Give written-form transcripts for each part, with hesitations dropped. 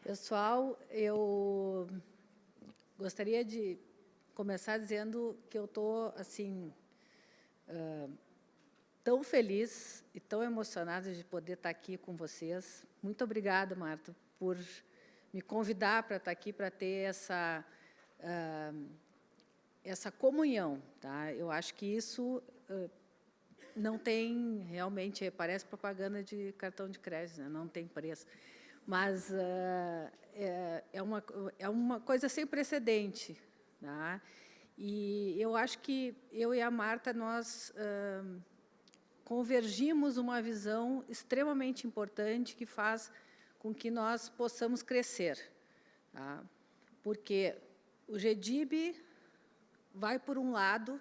Pessoal, eu gostaria de começar dizendo que eu estou, assim, tão feliz e tão emocionada de poder estar aqui com vocês. Muito obrigada, Marta, por me convidar para estar aqui, para ter essa comunhão. Tá? Eu acho que isso não tem, realmente, parece propaganda de cartão de crédito, né? Não tem preço. Mas é uma coisa sem precedente. Tá? E eu acho que eu e a Marta, nós convergimos uma visão extremamente importante que faz com que nós possamos crescer. Tá? Porque o GDIB vai por um lado,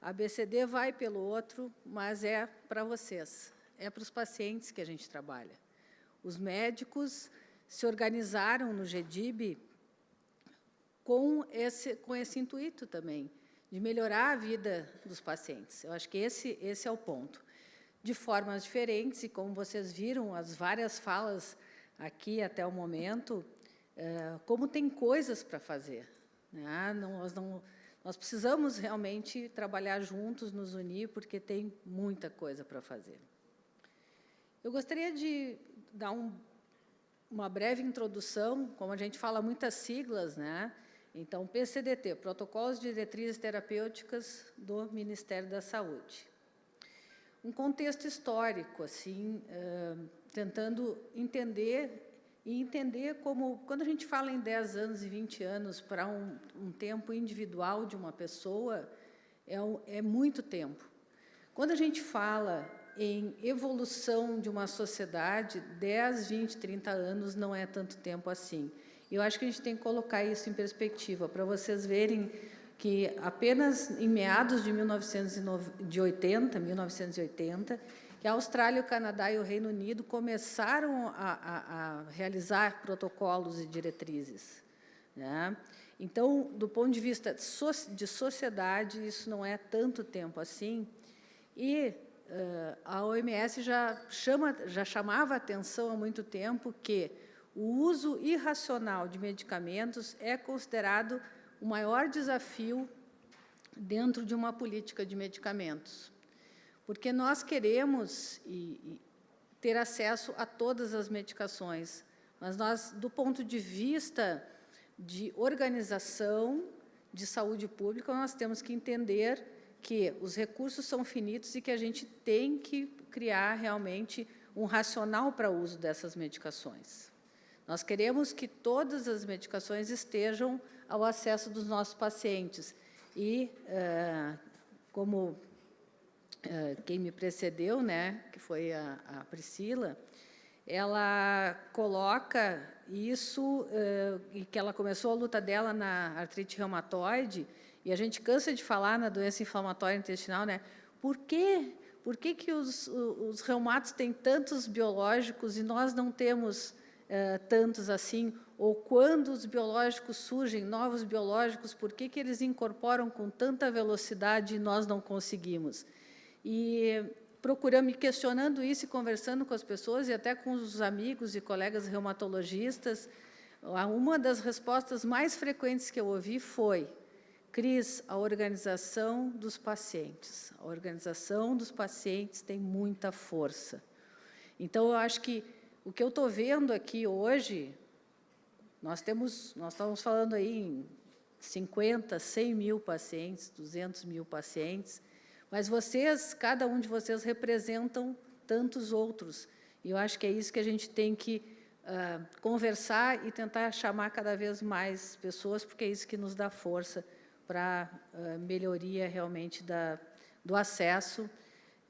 a BCD vai pelo outro, mas é para vocês, é para os pacientes que a gente trabalha. Os médicos se organizaram no GDIB com esse intuito também, de melhorar a vida dos pacientes. Eu acho que esse é o ponto. De formas diferentes, e como vocês viram, as várias falas aqui até o momento, como tem coisas para fazer. Né? Nós precisamos realmente trabalhar juntos, nos unir, porque tem muita coisa para fazer. Eu gostaria de dar uma breve introdução, como a gente fala muitas siglas, né? Então, PCDT, Protocolos de Diretrizes Terapêuticas do Ministério da Saúde. Um contexto histórico, assim, tentando entender como, quando a gente fala em 10 anos e 20 anos para um tempo individual de uma pessoa, é muito tempo. Quando a gente fala em evolução de uma sociedade, 10, 20, 30 anos não é tanto tempo assim. Eu acho que a gente tem que colocar isso em perspectiva, para vocês verem que apenas em meados de 1980, que a Austrália, o Canadá e o Reino Unido começaram a realizar protocolos e diretrizes. Né? Então, do ponto de vista de sociedade, isso não é tanto tempo assim, e a OMS já chamava a atenção há muito tempo que o uso irracional de medicamentos é considerado o maior desafio dentro de uma política de medicamentos. Porque nós queremos ter acesso a todas as medicações, mas nós, do ponto de vista de organização de saúde pública, nós temos que entender que os recursos são finitos e que a gente tem que criar realmente um racional para o uso dessas medicações. Nós queremos que todas as medicações estejam ao acesso dos nossos pacientes. E, como quem me precedeu, né, que foi a Priscila, ela coloca isso, e que ela começou a luta dela na artrite reumatoide, e a gente cansa de falar na doença inflamatória intestinal, né? Por que que os reumatos têm tantos biológicos e nós não temos tantos assim? Ou quando os biológicos surgem, novos biológicos, por que eles incorporam com tanta velocidade e nós não conseguimos? E procurando, me questionando isso e conversando com as pessoas e até com os amigos e colegas reumatologistas, uma das respostas mais frequentes que eu ouvi foi: Cris, a organização dos pacientes. A organização dos pacientes tem muita força. Então, eu acho que o que eu estou vendo aqui hoje, nós estamos falando aí em 50, 100 mil pacientes, 200 mil pacientes, mas vocês, cada um de vocês, representam tantos outros. E eu acho que é isso que a gente tem que conversar e tentar chamar cada vez mais pessoas, porque é isso que nos dá força para a melhoria realmente do acesso.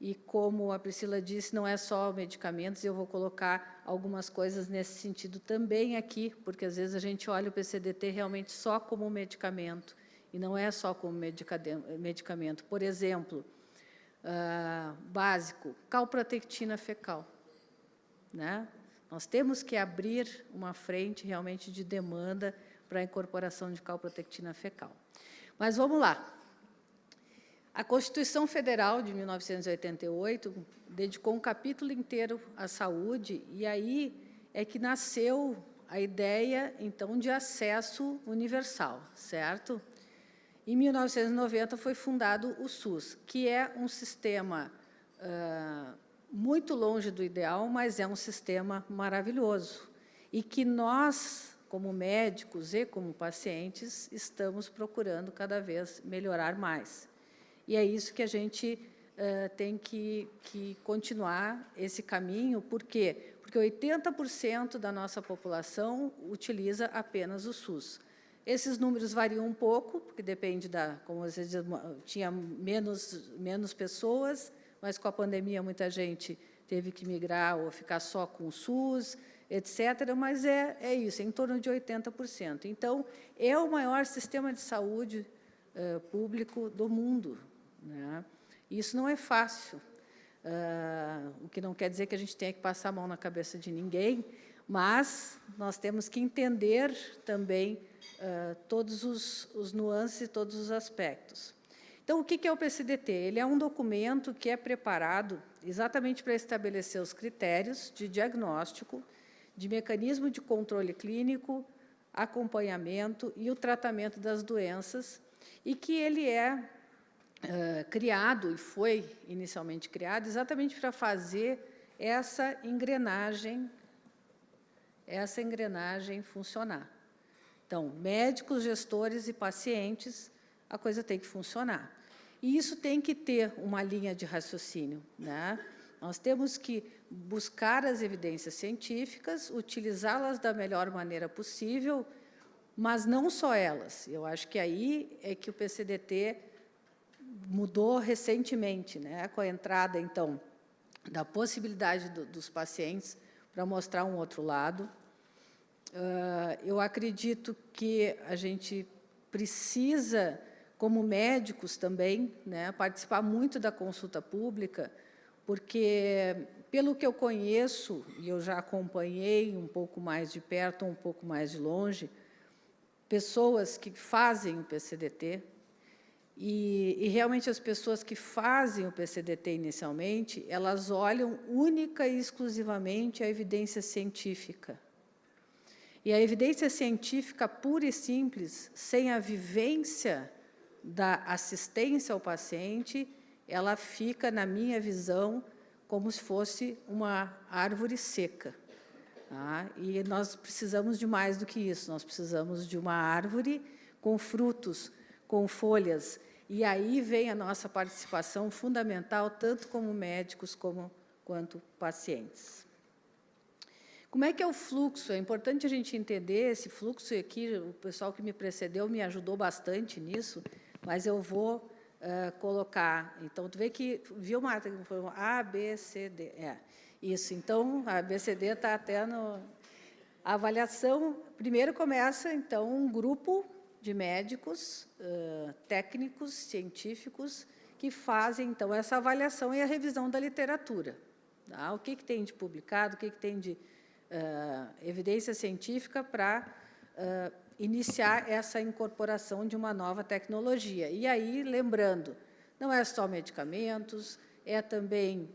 E, como a Priscila disse, não é só medicamentos, eu vou colocar algumas coisas nesse sentido também aqui, porque, às vezes, a gente olha o PCDT realmente só como medicamento, e não é só como medicamento. Por exemplo, básico, calprotectina fecal. Né? Nós temos que abrir uma frente realmente de demanda para a incorporação de calprotectina fecal. Mas vamos lá. A Constituição Federal de 1988 dedicou um capítulo inteiro à saúde, e aí é que nasceu a ideia, então, de acesso universal, certo? Em 1990 foi fundado o SUS, que é um sistema muito longe do ideal, mas é um sistema maravilhoso, e que nós, como médicos e como pacientes, estamos procurando cada vez melhorar mais. E é isso que a gente tem que continuar esse caminho. Por quê? Porque 80% da nossa população utiliza apenas o SUS. Esses números variam um pouco, porque depende da, como você diz, tinha menos pessoas, mas com a pandemia muita gente teve que migrar ou ficar só com o SUS, etc. Mas é isso, em torno de 80%. Então, é o maior sistema de saúde público do mundo, né? Isso não é fácil, o que não quer dizer que a gente tenha que passar a mão na cabeça de ninguém, mas nós temos que entender também todos os nuances e todos os aspectos. Então, o que é o PCDT? Ele é um documento que é preparado exatamente para estabelecer os critérios de diagnóstico, de mecanismo de controle clínico, acompanhamento e o tratamento das doenças, e que ele é criado, e foi inicialmente criado, exatamente para fazer essa engrenagem funcionar. Então, médicos, gestores e pacientes, a coisa tem que funcionar. E isso tem que ter uma linha de raciocínio, né? Nós temos que buscar as evidências científicas, utilizá-las da melhor maneira possível, mas não só elas. Eu acho que aí é que o PCDT mudou recentemente, né, com a entrada, então, da possibilidade dos pacientes para mostrar um outro lado. Eu acredito que a gente precisa, como médicos também, né, participar muito da consulta pública, porque, pelo que eu conheço, e eu já acompanhei um pouco mais de perto, um pouco mais de longe, pessoas que fazem o PCDT, e realmente as pessoas que fazem o PCDT inicialmente, elas olham única e exclusivamente a evidência científica. E a evidência científica pura e simples, sem a vivência da assistência ao paciente, ela fica, na minha visão, como se fosse uma árvore seca. Tá? E nós precisamos de mais do que isso, nós precisamos de uma árvore com frutos, com folhas, e aí vem a nossa participação fundamental, tanto como médicos quanto pacientes. Como é que é o fluxo? É importante a gente entender esse fluxo, e aqui o pessoal que me precedeu me ajudou bastante nisso, mas eu vou colocar. Então, tu vê que, viu, Marta, que foi A, B, C, D. Isso, então, a ABCD está até no... A avaliação, primeiro começa, então, um grupo de médicos, técnicos, científicos, que fazem, então, essa avaliação e a revisão da literatura. Tá? O que tem de publicado, o que tem de evidência científica para iniciar essa incorporação de uma nova tecnologia. E aí, lembrando, não é só medicamentos, é também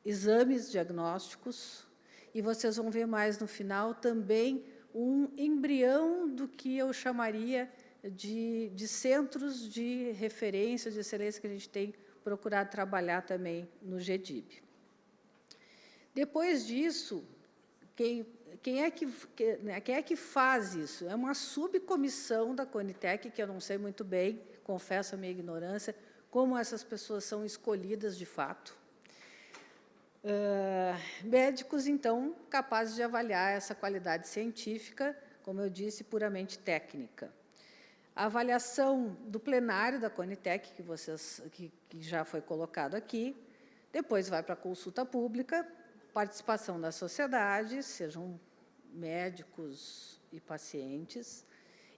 exames diagnósticos, e vocês vão ver mais no final também um embrião do que eu chamaria de centros de referência, de excelência, que a gente tem procurado trabalhar também no GDIB. Depois disso, quem é que faz isso? É uma subcomissão da Conitec, que eu não sei muito bem, confesso a minha ignorância, como essas pessoas são escolhidas de fato. Médicos, então, capazes de avaliar essa qualidade científica, como eu disse, puramente técnica. A avaliação do plenário da Conitec, que já foi colocado aqui, depois vai para a consulta pública, participação da sociedade, sejam médicos e pacientes,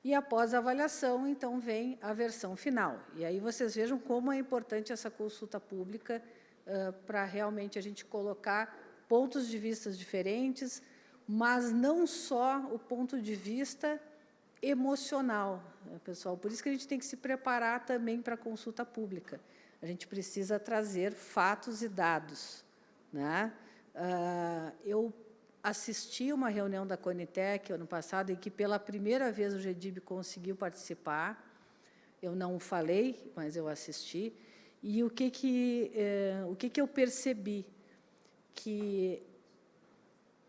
e após a avaliação, então, vem a versão final. E aí vocês vejam como é importante essa consulta pública para realmente a gente colocar pontos de vista diferentes, mas não só o ponto de vista emocional, né, pessoal. Por isso que a gente tem que se preparar também para a consulta pública. A gente precisa trazer fatos e dados, né? Eu assisti uma reunião da Conitec ano passado, em que, pela primeira vez, o GEDIB conseguiu participar. Eu não falei, mas eu assisti. E o que eu percebi? Que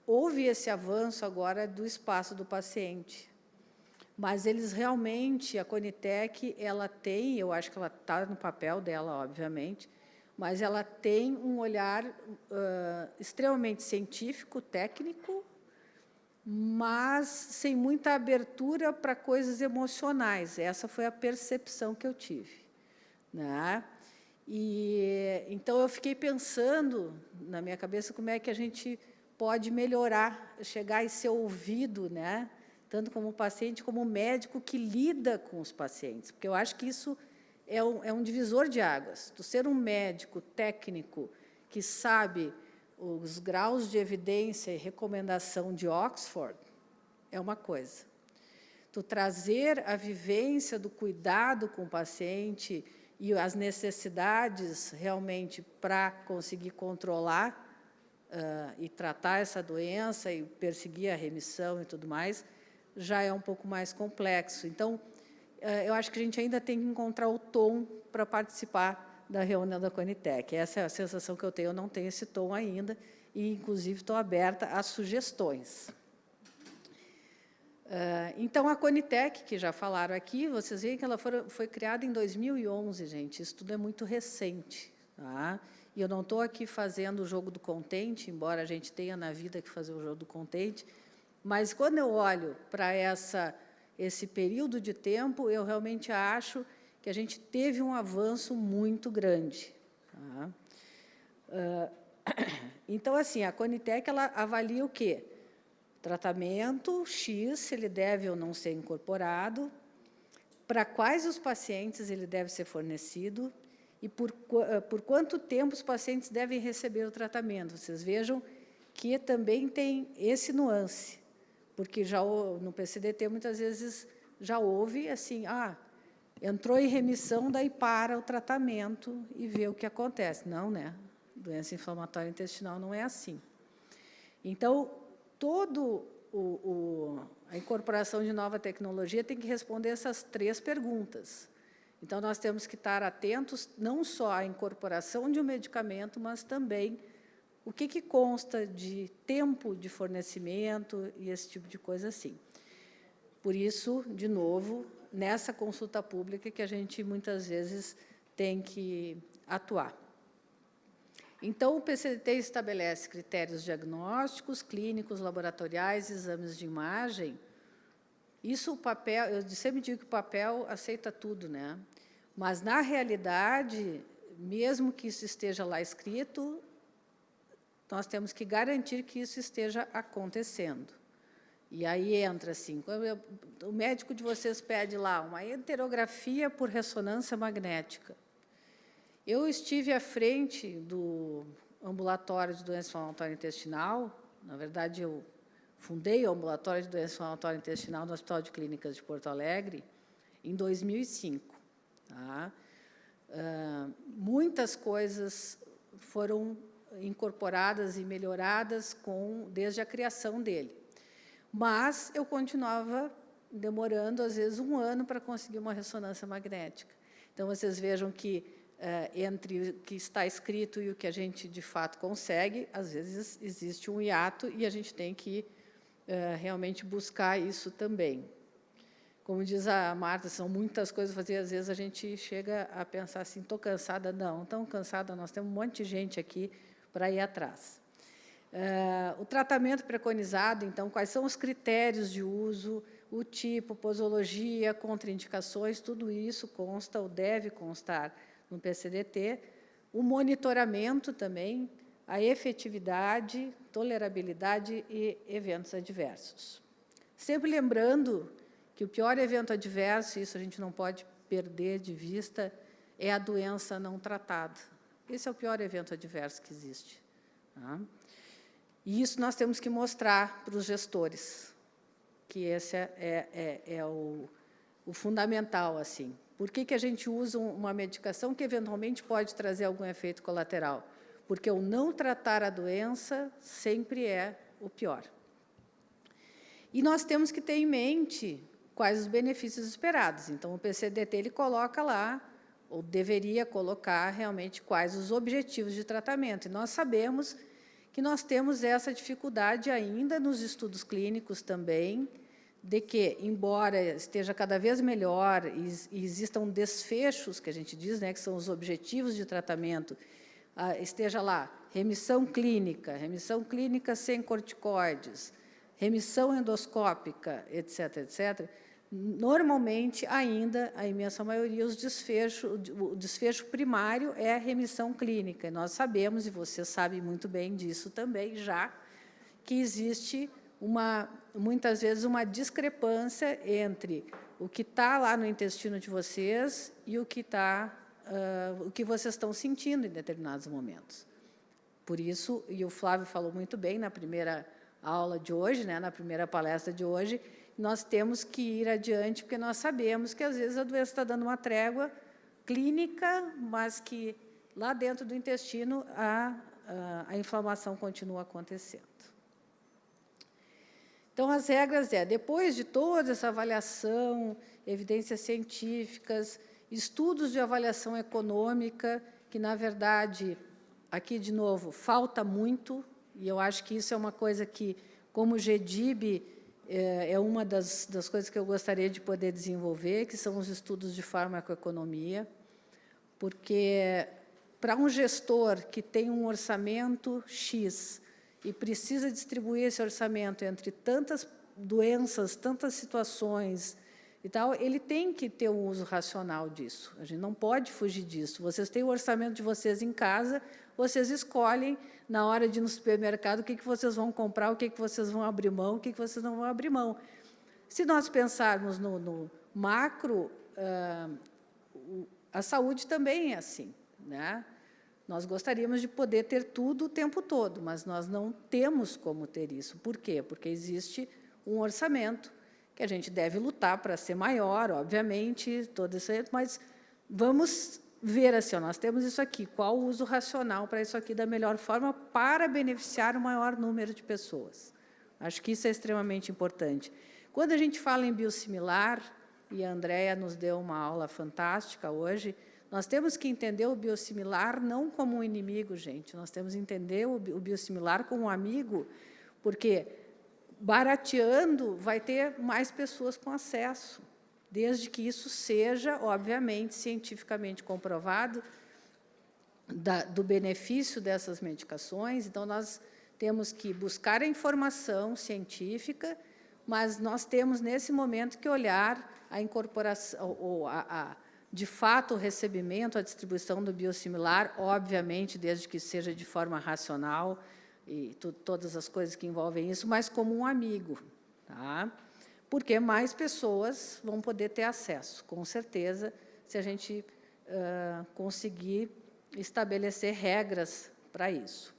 houve esse avanço agora do espaço do paciente, mas eles realmente, a Conitec, ela tem, eu acho que ela está no papel dela, obviamente, mas ela tem um olhar extremamente científico, técnico, mas sem muita abertura para coisas emocionais. Essa foi a percepção que eu tive, né? E, então, eu fiquei pensando na minha cabeça como é que a gente pode melhorar, chegar e ser ouvido, né? Tanto como paciente, como médico que lida com os pacientes, porque eu acho que isso é um divisor de águas. Tu ser um médico técnico que sabe os graus de evidência e recomendação de Oxford é uma coisa. Tu trazer a vivência do cuidado com o paciente e as necessidades realmente para conseguir controlar e tratar essa doença e perseguir a remissão e tudo mais, já é um pouco mais complexo. Então, eu acho que a gente ainda tem que encontrar o tom para participar da reunião da Conitec. Essa é a sensação que eu tenho. Eu não tenho esse tom ainda e, inclusive, estou aberta a sugestões. Então, a Conitec, que já falaram aqui, vocês veem que ela foi criada em 2011, gente. Isso tudo é muito recente, tá? E eu não estou aqui fazendo o jogo do contente, embora a gente tenha na vida que fazer o jogo do contente, mas, quando eu olho para esse período de tempo, eu realmente acho que a gente teve um avanço muito grande, tá? Então, assim, a Conitec, ela avalia o quê? Tratamento X, se ele deve ou não ser incorporado, para quais os pacientes ele deve ser fornecido e por quanto tempo os pacientes devem receber o tratamento. Vocês vejam que também tem esse nuance, porque já no PCDT, muitas vezes, já houve, assim, entrou em remissão, daí para o tratamento e vê o que acontece. Não, né? Doença inflamatória intestinal não é assim. Então, a incorporação de nova tecnologia tem que responder essas 3 perguntas. Então, nós temos que estar atentos não só à incorporação de um medicamento, mas também o que consta de tempo de fornecimento e esse tipo de coisa assim. Por isso, de novo, nessa consulta pública que a gente, muitas vezes, tem que atuar. Então, o PCDT estabelece critérios diagnósticos, clínicos, laboratoriais, exames de imagem. Isso, o papel, eu sempre digo que o papel aceita tudo, né? Mas, na realidade, mesmo que isso esteja lá escrito, nós temos que garantir que isso esteja acontecendo. E aí entra, assim, o médico de vocês pede lá uma enterografia por ressonância magnética. Eu estive à frente do ambulatório de doença inflamatória intestinal, na verdade, eu fundei o ambulatório de doença inflamatória intestinal no Hospital de Clínicas de Porto Alegre, em 2005. Tá? Muitas coisas foram incorporadas e melhoradas desde a criação dele. Mas eu continuava demorando, às vezes, 1 ano para conseguir uma ressonância magnética. Então, vocês vejam que entre o que está escrito e o que a gente, de fato, consegue, às vezes existe um hiato e a gente tem que realmente buscar isso também. Como diz a Marta, são muitas coisas a fazer, às vezes a gente chega a pensar assim, estou cansada. Não, tão cansada, nós temos um monte de gente aqui para ir atrás. O tratamento preconizado, então, quais são os critérios de uso, o tipo, posologia, contraindicações, tudo isso consta ou deve constar no PCDT, o monitoramento também, a efetividade, tolerabilidade e eventos adversos. Sempre lembrando que o pior evento adverso, isso a gente não pode perder de vista, é a doença não tratada. Esse é o pior evento adverso que existe. Tá? E isso nós temos que mostrar para os gestores, que esse é o fundamental, assim. Por que a gente usa uma medicação que, eventualmente, pode trazer algum efeito colateral? Porque o não tratar a doença sempre é o pior. E nós temos que ter em mente quais os benefícios esperados. Então, o PCDT ele coloca lá, ou deveria colocar realmente quais os objetivos de tratamento. E nós sabemos que nós temos essa dificuldade ainda nos estudos clínicos também, de que, embora esteja cada vez melhor e existam desfechos, que a gente diz, né, que são os objetivos de tratamento, esteja lá remissão clínica sem corticoides, remissão endoscópica, etc., etc., normalmente, ainda, a imensa maioria, o desfecho primário é a remissão clínica. E nós sabemos, e vocês sabem muito bem disso também já, que existe, muitas vezes, uma discrepância entre o que está lá no intestino de vocês e o que vocês estão sentindo em determinados momentos. Por isso, e o Flávio falou muito bem na primeira aula de hoje, né, na primeira palestra de hoje, nós temos que ir adiante, porque nós sabemos que, às vezes, a doença está dando uma trégua clínica, mas que, lá dentro do intestino, a inflamação continua acontecendo. Então, as regras depois de toda essa avaliação, evidências científicas, estudos de avaliação econômica, que, na verdade, aqui, de novo, falta muito, e eu acho que isso é uma coisa que, como GEDIB, é uma das coisas que eu gostaria de poder desenvolver, que são os estudos de farmacoeconomia, porque, para um gestor que tem um orçamento X e precisa distribuir esse orçamento entre tantas doenças, tantas situações e tal, ele tem que ter um uso racional disso. A gente não pode fugir disso. Vocês têm o orçamento de vocês em casa, vocês escolhem, na hora de ir no supermercado, o que vocês vão comprar, o que vocês vão abrir mão, o que vocês não vão abrir mão. Se nós pensarmos no macro, a saúde também é assim, né? Nós gostaríamos de poder ter tudo o tempo todo, mas nós não temos como ter isso. Por quê? Porque existe um orçamento que a gente deve lutar para ser maior, obviamente, todo isso aí, mas vamos ver assim, nós temos isso aqui, qual o uso racional para isso aqui da melhor forma para beneficiar o maior número de pessoas. Acho que isso é extremamente importante. Quando a gente fala em biosimilar, e a Andréia nos deu uma aula fantástica hoje, nós temos que entender o biosimilar não como um inimigo, gente, nós temos que entender o biosimilar como um amigo, porque barateando vai ter mais pessoas com acesso, desde que isso seja, obviamente, cientificamente comprovado do benefício dessas medicações. Então, nós temos que buscar a informação científica, mas nós temos, nesse momento, que olhar a incorporação, de fato, o recebimento, a distribuição do biosimilar, obviamente, desde que seja de forma racional, e todas as coisas que envolvem isso, mas como um amigo, tá? Porque mais pessoas vão poder ter acesso, com certeza, se a gente conseguir estabelecer regras para isso.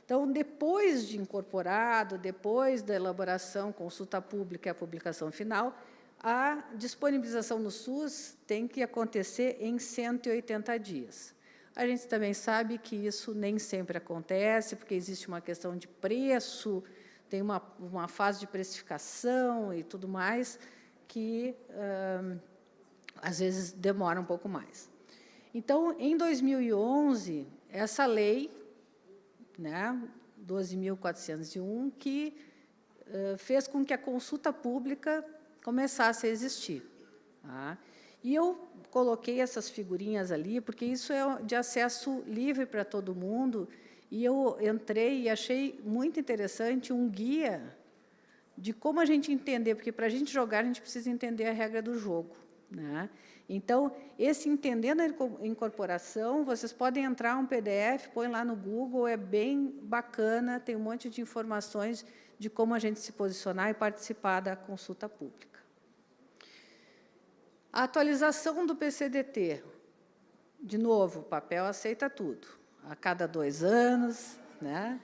Então, depois de incorporado, depois da elaboração, consulta pública e a publicação final, a disponibilização no SUS tem que acontecer em 180 dias. A gente também sabe que isso nem sempre acontece, porque existe uma questão de preço, tem uma fase de precificação e tudo mais, que, às vezes, demora um pouco mais. Então, em 2011, essa lei, né, 12.401, que fez com que a consulta pública começasse a existir. Tá? E eu coloquei essas figurinhas ali, porque isso é de acesso livre para todo mundo, e eu entrei e achei muito interessante um guia de como a gente entender, porque, para a gente jogar, a gente precisa entender a regra do jogo, né? Então, esse Entendendo a Incorporação, vocês podem entrar um PDF, põe lá no Google, é bem bacana, tem um monte de informações de como a gente se posicionar e participar da consulta pública. A atualização do PCDT, de novo, o papel aceita tudo, a cada 2 anos, né?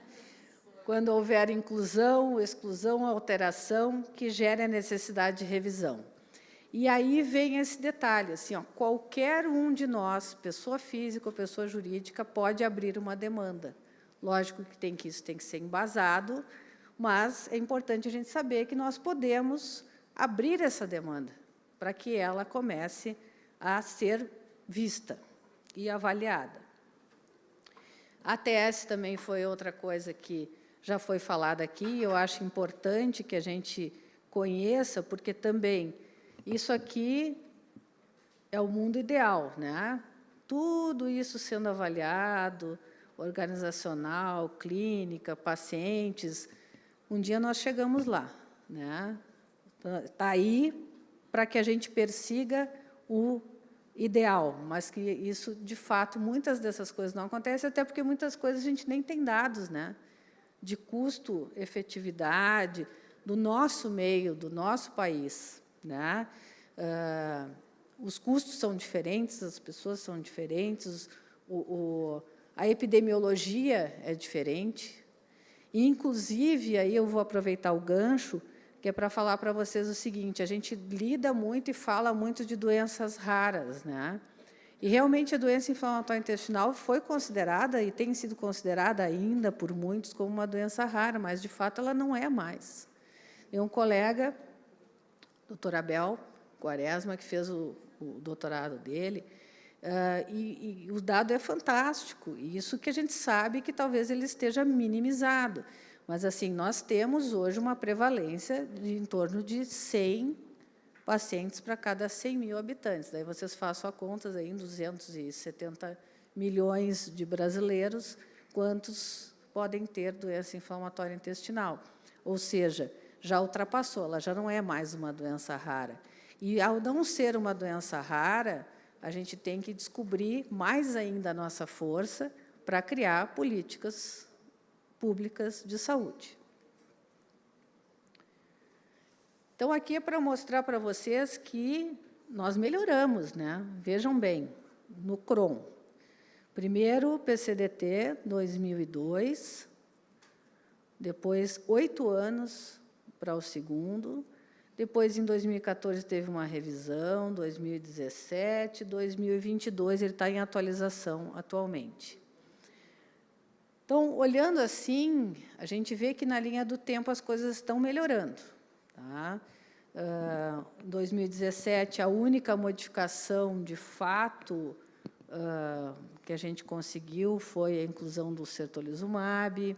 Quando houver inclusão, exclusão, alteração, que gere a necessidade de revisão. E aí vem esse detalhe, assim, ó, qualquer um de nós, pessoa física ou pessoa jurídica, pode abrir uma demanda. Lógico que isso tem que ser embasado, mas é importante a gente saber que nós podemos abrir essa demanda para que ela comece a ser vista e avaliada. A ATS também foi outra coisa que já foi falada aqui, eu acho importante que a gente conheça, porque também isso aqui é o mundo ideal, né? Tudo isso sendo avaliado, organizacional, clínica, pacientes, um dia nós chegamos lá, né? Está aí para que a gente persiga o ideal, mas que isso, de fato, muitas dessas coisas não acontecem, até porque muitas coisas a gente nem tem dados, né? De custo, efetividade, do nosso meio, do nosso país, né? Os custos são diferentes, as pessoas são diferentes, a epidemiologia é diferente. E, inclusive, aí eu vou aproveitar o gancho, que é para falar para vocês o seguinte, a gente lida muito e fala muito de doenças raras, né? E, realmente, a doença inflamatória intestinal foi considerada, e tem sido considerada ainda por muitos, como uma doença rara, mas, de fato, ela não é mais. Tem um colega, doutor Abel Quaresma, que fez o doutorado dele, e o dado é fantástico, e isso que a gente sabe que talvez ele esteja minimizado. Mas, assim, nós temos hoje uma prevalência de em torno de 100 pacientes para cada 100 mil habitantes. Daí vocês façam a conta, aí, em 270 milhões de brasileiros, quantos podem ter doença inflamatória intestinal. Ou seja, já ultrapassou, ela já não é mais uma doença rara. E, ao não ser uma doença rara, a gente tem que descobrir mais ainda a nossa força para criar políticas públicas de saúde. Então, aqui é para mostrar para vocês que nós melhoramos, né? Vejam bem, no CROM. Primeiro, PCDT, 2002, depois 8 anos para o segundo, depois, em 2014, teve uma revisão, 2017, 2022, ele está em atualização atualmente. Então, olhando assim, a gente vê que, na linha do tempo, as coisas estão melhorando. Tá? Em 2017, a única modificação, de fato, que a gente conseguiu foi a inclusão do certolizumab,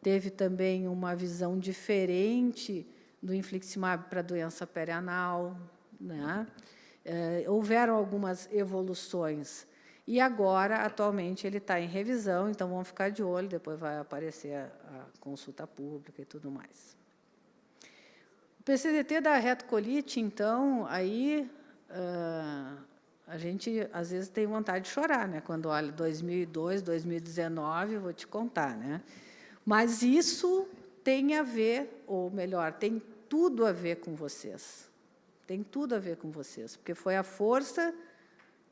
teve também uma visão diferente do infliximab para a doença perianal, né? Houveram algumas evoluções. E agora, atualmente, ele está em revisão, então vamos ficar de olho, depois vai aparecer a consulta pública e tudo mais. O PCDT da retocolite, então, aí a gente, às vezes, tem vontade de chorar, né? Quando olha 2002, 2019, vou te contar, né? Mas isso tem a ver, ou melhor, tem tudo a ver com vocês. Tem tudo a ver com vocês, porque foi a força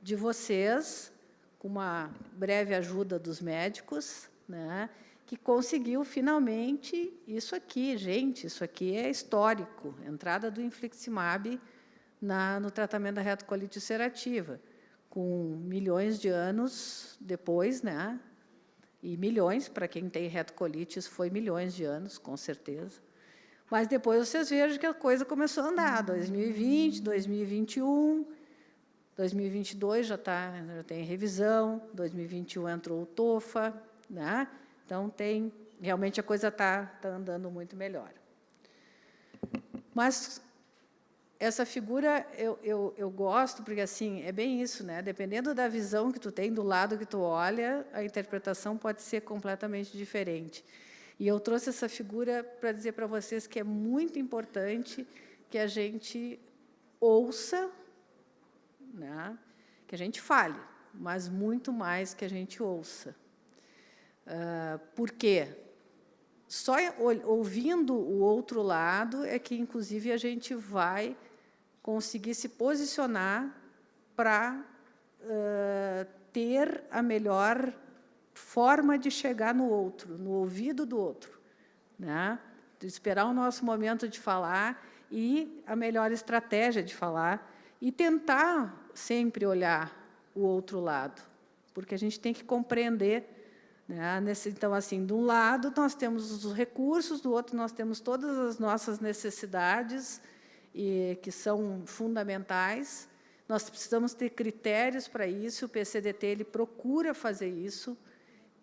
de vocês, com uma breve ajuda dos médicos, né, que conseguiu, finalmente, isso aqui. Gente, isso aqui é histórico, a entrada do infliximab no tratamento da retocolite ulcerativa, com milhões de anos depois, né, e milhões, para quem tem retocolites, foi milhões de anos, com certeza. Mas depois vocês vejam que a coisa começou a andar, 2020, 2021, 2022 já tem revisão, 2021 entrou o TOFA, né? Então, realmente a coisa está andando muito melhor. Mas essa figura eu gosto, porque, assim, é bem isso, né? Dependendo da visão que tu tem, do lado que tu olha, a interpretação pode ser completamente diferente. E eu trouxe essa figura para dizer para vocês que é muito importante que a gente ouça, né? Que a gente fale, mas muito mais que a gente ouça. Por quê? Só ouvindo o outro lado é que, inclusive, a gente vai conseguir se posicionar para ter a melhor forma de chegar no outro, no ouvido do outro, né? De esperar o nosso momento de falar e a melhor estratégia de falar e tentar sempre olhar o outro lado, porque a gente tem que compreender né? Então, assim, de um lado, nós temos os recursos, do outro, nós temos todas as nossas necessidades, que são fundamentais. Nós precisamos ter critérios para isso, o PCDT ele procura fazer isso,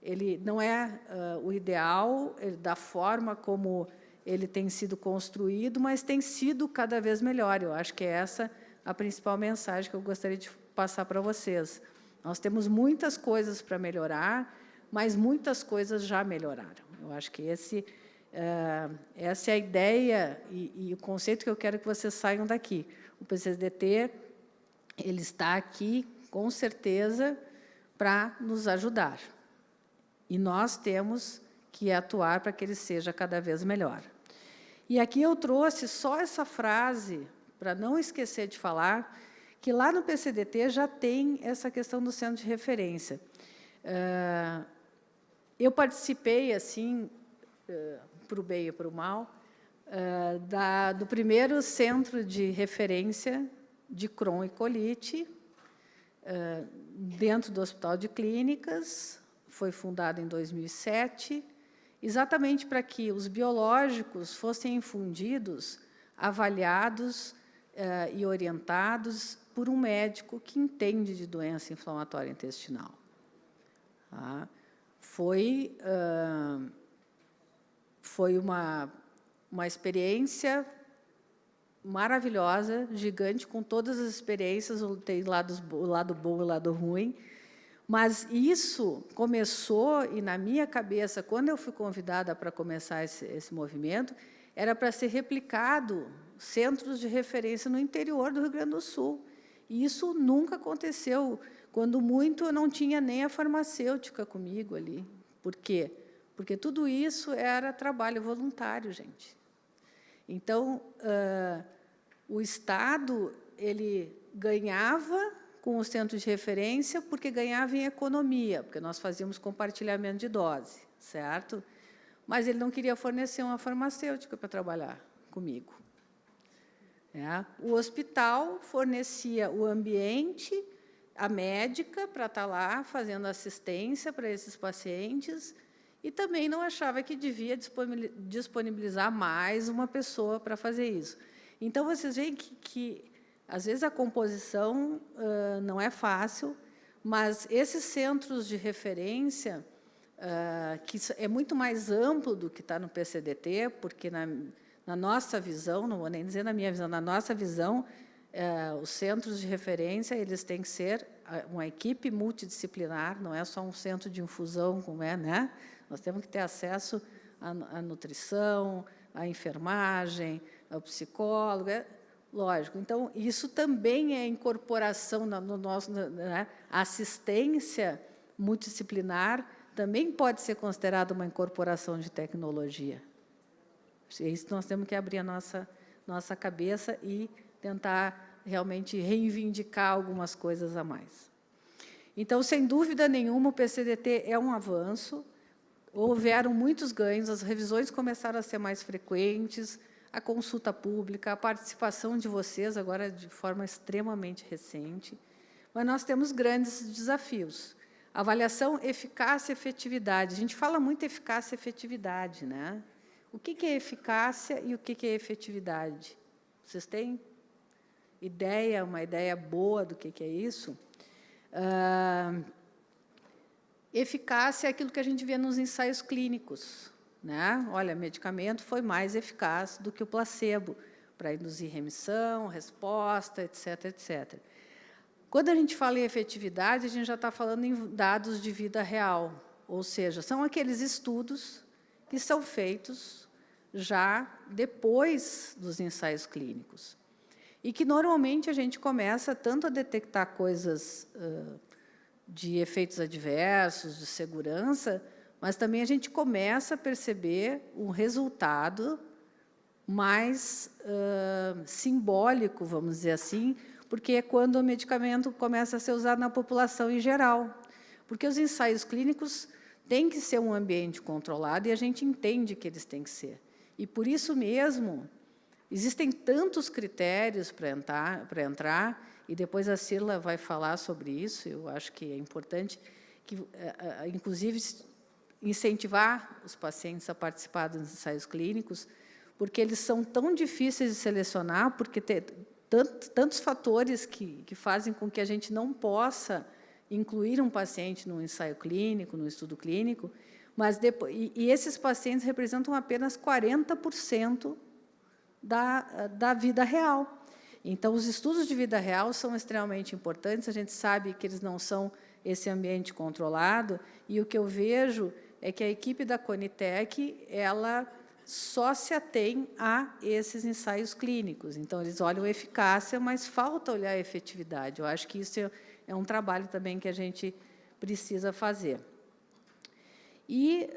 ele não é o ideal, da forma como ele tem sido construído, mas tem sido cada vez melhor. Eu acho que é essa a principal mensagem que eu gostaria de passar para vocês. Nós temos muitas coisas para melhorar, mas muitas coisas já melhoraram. Eu acho que essa é a ideia e o conceito que eu quero que vocês saiam daqui. O PCDT ele está aqui, com certeza, para nos ajudar. E nós temos que atuar para que ele seja cada vez melhor. E aqui eu trouxe só essa frase, para não esquecer de falar, que lá no PCDT já tem essa questão do centro de referência. Eu participei, assim, para o bem e para o mal, do primeiro centro de referência de Crohn e colite, dentro do Hospital de Clínicas, foi fundado em 2007, exatamente para que os biológicos fossem infundidos, avaliados e orientados por um médico que entende de doença inflamatória intestinal. Tá? Foi uma experiência maravilhosa, gigante, com todas as experiências, tem o lado bom e o lado ruim, mas isso começou, e na minha cabeça, quando eu fui convidada para começar esse movimento, era para ser replicado centros de referência no interior do Rio Grande do Sul. E isso nunca aconteceu. Quando muito, eu não tinha nem a farmacêutica comigo ali. Por quê? Porque tudo isso era trabalho voluntário, gente. Então, o Estado ele ganhava com o centro de referência porque ganhava em economia, porque nós fazíamos compartilhamento de dose, certo? Mas ele não queria fornecer uma farmacêutica para trabalhar comigo. O hospital fornecia o ambiente, a médica para estar lá fazendo assistência para esses pacientes e também não achava que devia disponibilizar mais uma pessoa para fazer isso. Então, vocês veem que às vezes, a composição não é fácil, mas esses centros de referência, que é muito mais amplo do que está no PCDT, porque, na nossa visão, não vou nem dizer na minha visão, na nossa visão, os centros de referência eles têm que ser uma equipe multidisciplinar, não é só um centro de infusão, como é, né? Nós temos que ter acesso à nutrição, à enfermagem, ao psicólogo, lógico. Então, isso também é incorporação no nosso... Né? A assistência multidisciplinar também pode ser considerada uma incorporação de tecnologia. É isso que nós temos que abrir a nossa cabeça e tentar realmente reivindicar algumas coisas a mais. Então, sem dúvida nenhuma, o PCDT é um avanço, houveram muitos ganhos, as revisões começaram a ser mais frequentes, a consulta pública, a participação de vocês, agora de forma extremamente recente, mas nós temos grandes desafios. Avaliação, eficácia e efetividade. A gente fala muito eficácia e efetividade, né? O que é eficácia e o que é efetividade? Vocês têm ideia, uma ideia boa do que é isso? Eficácia é aquilo que a gente vê nos ensaios clínicos. Né? Olha, medicamento foi mais eficaz do que o placebo para induzir remissão, resposta, etc., etc. Quando a gente fala em efetividade, a gente já está falando em dados de vida real, ou seja, são aqueles estudos que são feitos já depois dos ensaios clínicos e que, normalmente, a gente começa tanto a detectar coisas de efeitos adversos, de segurança, mas também a gente começa a perceber um resultado mais simbólico, vamos dizer assim, porque é quando o medicamento começa a ser usado na população em geral. Porque os ensaios clínicos têm que ser um ambiente controlado e a gente entende que eles têm que ser. E, por isso mesmo, existem tantos critérios para entrar, e depois a Cirla vai falar sobre isso, eu acho que é importante, que, inclusive, incentivar os pacientes a participar dos ensaios clínicos, porque eles são tão difíceis de selecionar, porque tem tantos fatores que fazem com que a gente não possa incluir um paciente no ensaio clínico, no estudo clínico, mas depois, e esses pacientes representam apenas 40% da vida real. Então, os estudos de vida real são extremamente importantes, a gente sabe que eles não são esse ambiente controlado, e o que eu vejo é que a equipe da Conitec, ela só se atém a esses ensaios clínicos. Então, eles olham a eficácia, mas falta olhar a efetividade. Eu acho que isso é um trabalho também que a gente precisa fazer. E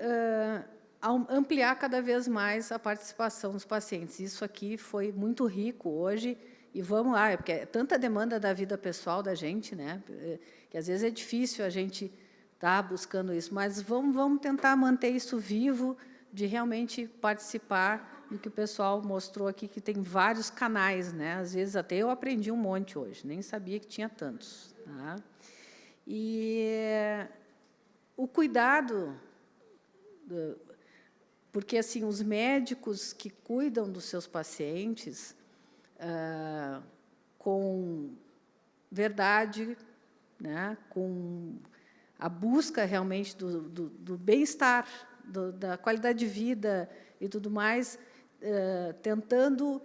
ampliar cada vez mais a participação dos pacientes. Isso aqui foi muito rico hoje, e vamos lá, porque é tanta demanda da vida pessoal da gente, né, que às vezes é difícil a gente estar buscando isso, mas vamos tentar manter isso vivo, de realmente participar do que o pessoal mostrou aqui, que tem vários canais, né? Às vezes até eu aprendi um monte hoje, nem sabia que tinha tantos. Tá? E o cuidado, porque assim, os médicos que cuidam dos seus pacientes com verdade, né? Com a busca realmente do bem-estar, da qualidade de vida e tudo mais, tentando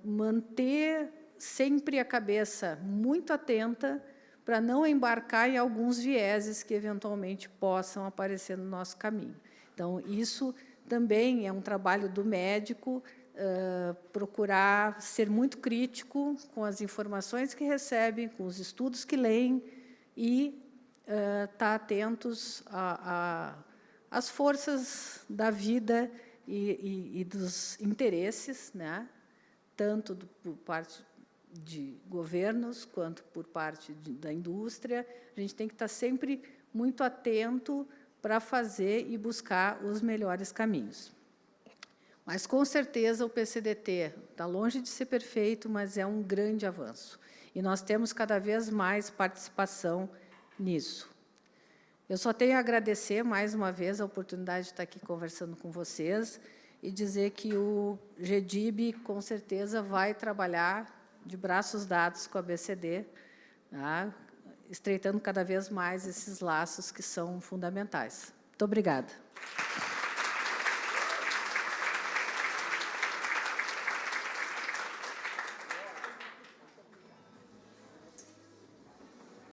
manter sempre a cabeça muito atenta para não embarcar em alguns vieses que, eventualmente, possam aparecer no nosso caminho. Então, isso também é um trabalho do médico, procurar ser muito crítico com as informações que recebem, com os estudos que leem e estar atentos às forças da vida e dos interesses, né? Tanto por parte de governos quanto por parte da indústria. A gente tem que estar sempre muito atento para fazer e buscar os melhores caminhos. Mas, com certeza, o PCDT está longe de ser perfeito, mas é um grande avanço. E nós temos cada vez mais participação nisso. Eu só tenho a agradecer, mais uma vez, a oportunidade de estar aqui conversando com vocês e dizer que o GDIB, com certeza, vai trabalhar de braços dados com a BCD, tá? Estreitando cada vez mais esses laços que são fundamentais. Muito obrigada.